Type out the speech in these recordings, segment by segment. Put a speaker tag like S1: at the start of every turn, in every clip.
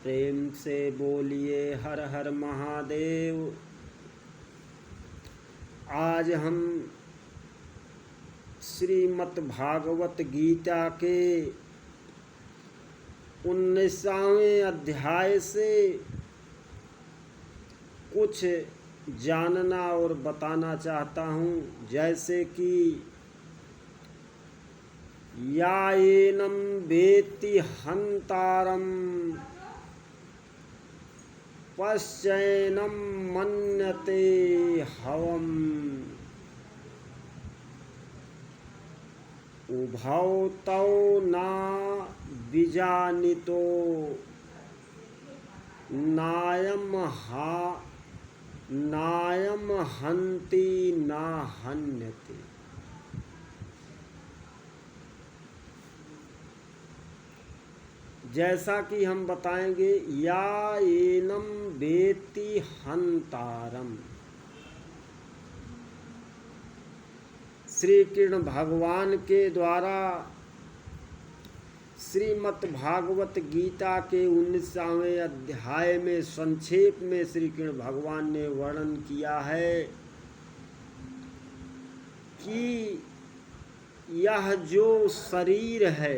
S1: प्रेम से बोलिए हर हर महादेव। आज हम श्रीमद् भागवत गीता के 19वें अध्याय से कुछ जानना और बताना चाहता हूँ। जैसे कि या एनं वेत्ति हन्तारं पश्यैनं मन्यते हवम् उभौ तौ न विजानीतो नायं हन्ति न हन्यते। जैसा कि हम बताएंगे, या एनं वेत्ति हन्तारम, श्री कृष्ण भगवान के द्वारा श्रीमद् भागवत गीता के 19वें अध्याय में संक्षेप में श्री कृष्ण भगवान ने वर्णन किया है कि यह जो शरीर है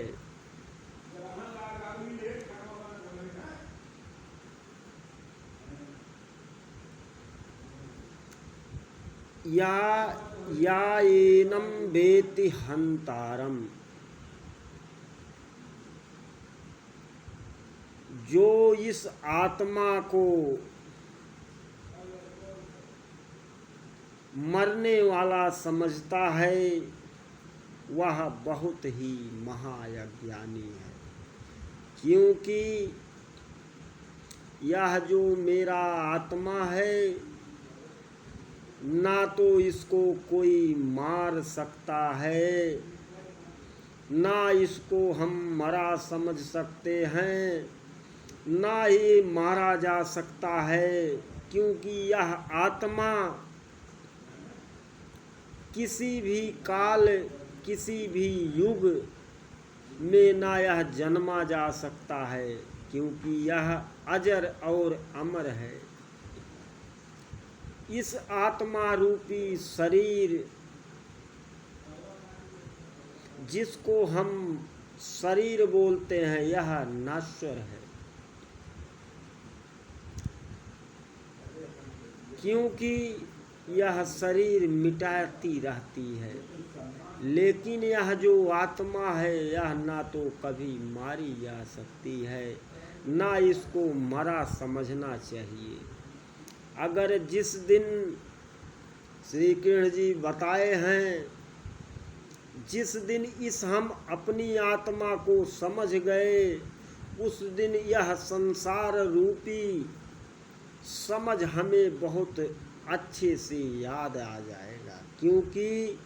S1: या एनं वेत्ति हन्तारम, जो इस आत्मा को मरने वाला समझता है वह बहुत ही महाअज्ञानी है। क्योंकि यह जो मेरा आत्मा है, ना तो इसको कोई मार सकता है, ना इसको हम मरा समझ सकते हैं, ना ही मारा जा सकता है। क्योंकि यह आत्मा किसी भी काल, किसी भी युग में ना यह जन्मा जा सकता है, क्योंकि यह अजर और अमर है। इस आत्मा रूपी शरीर जिसको हम शरीर बोलते हैं, यह नश्वर है। क्योंकि यह शरीर मिटाती रहती है, लेकिन यह जो आत्मा है यह ना तो कभी मारी जा सकती है, ना इसको मरा समझना चाहिए। अगर जिस दिन श्री कृष्ण जी बताए हैं, जिस दिन इस हम अपनी आत्मा को समझ गए, उस दिन यह संसार रूपी समझ हमें बहुत अच्छे से याद आ जाएगा। क्योंकि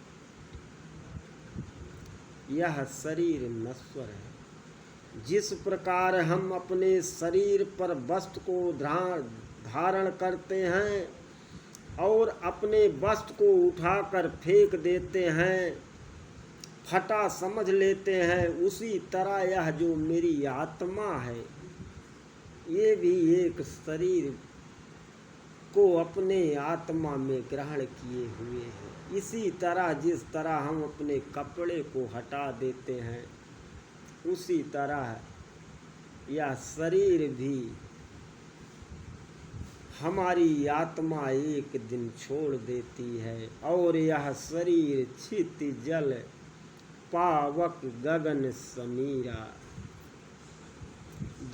S1: यह शरीर नश्वर है। जिस प्रकार हम अपने शरीर पर वस्त्र को धारण करते हैं और अपने वस्त्र को उठाकर फेंक देते हैं, फटा समझ लेते हैं, उसी तरह यह जो मेरी आत्मा है ये भी एक शरीर को अपने आत्मा में ग्रहण किए हुए है। इसी तरह जिस तरह हम अपने कपड़े को हटा देते हैं, उसी तरह यह शरीर भी हमारी आत्मा एक दिन छोड़ देती है और यह शरीर क्षिति जल पावक गगन समीरा,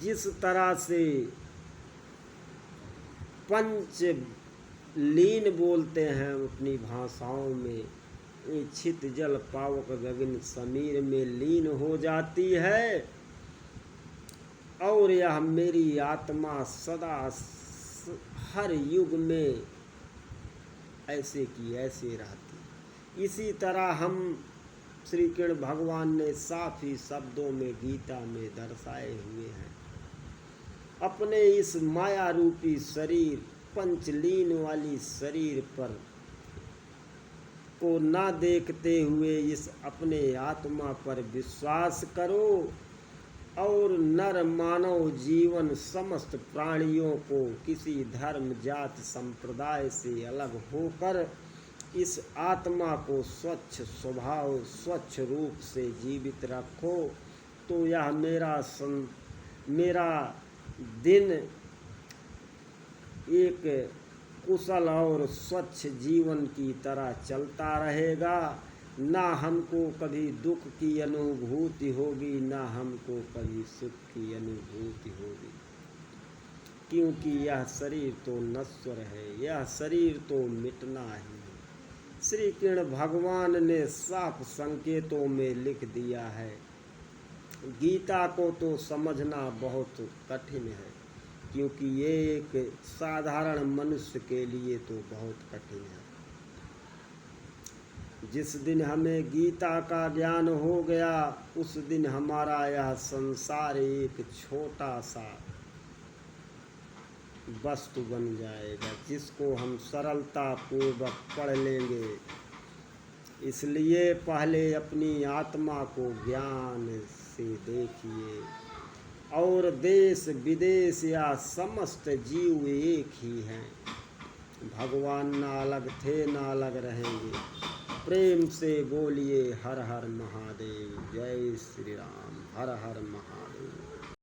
S1: जिस तरह से पंच लीन बोलते हैं अपनी भाषाओं में, क्षित जल पावक गगन समीर में लीन हो जाती है और यह मेरी आत्मा सदा हर युग में ऐसे की ऐसे रहती। इसी तरह हम श्री कृष्ण भगवान ने साफ ही शब्दों में गीता में दर्शाए हुए हैं। अपने इस माया रूपी शरीर, पंचलीन वाली शरीर पर को ना देखते हुए इस अपने आत्मा पर विश्वास करो और नर मानव जीवन समस्त प्राणियों को किसी धर्म जाति संप्रदाय से अलग होकर इस आत्मा को स्वच्छ स्वभाव स्वच्छ रूप से जीवित रखो, तो यह मेरा दिन एक कुशल और स्वच्छ जीवन की तरह चलता रहेगा। ना हमको कभी दुख की अनुभूति होगी, ना हमको कभी सुख की अनुभूति होगी, क्योंकि यह शरीर तो नश्वर है, यह शरीर तो मिटना ही है। श्री कृष्ण भगवान ने साफ संकेतों में लिख दिया है। गीता को तो समझना बहुत कठिन है, क्योंकि ये एक साधारण मनुष्य के लिए तो बहुत कठिन है। जिस दिन हमें गीता का ज्ञान हो गया, उस दिन हमारा यह संसार एक छोटा सा वस्तु बन जाएगा, जिसको हम सरलता पूर्वक पढ़ लेंगे। इसलिए पहले अपनी आत्मा को ज्ञान से देखिए, और देश विदेश या समस्त जीव एक ही हैं। भगवान ना अलग थे, ना अलग रहेंगे। प्रेम से बोलिए हर हर महादेव। जय श्री राम। हर हर महादेव।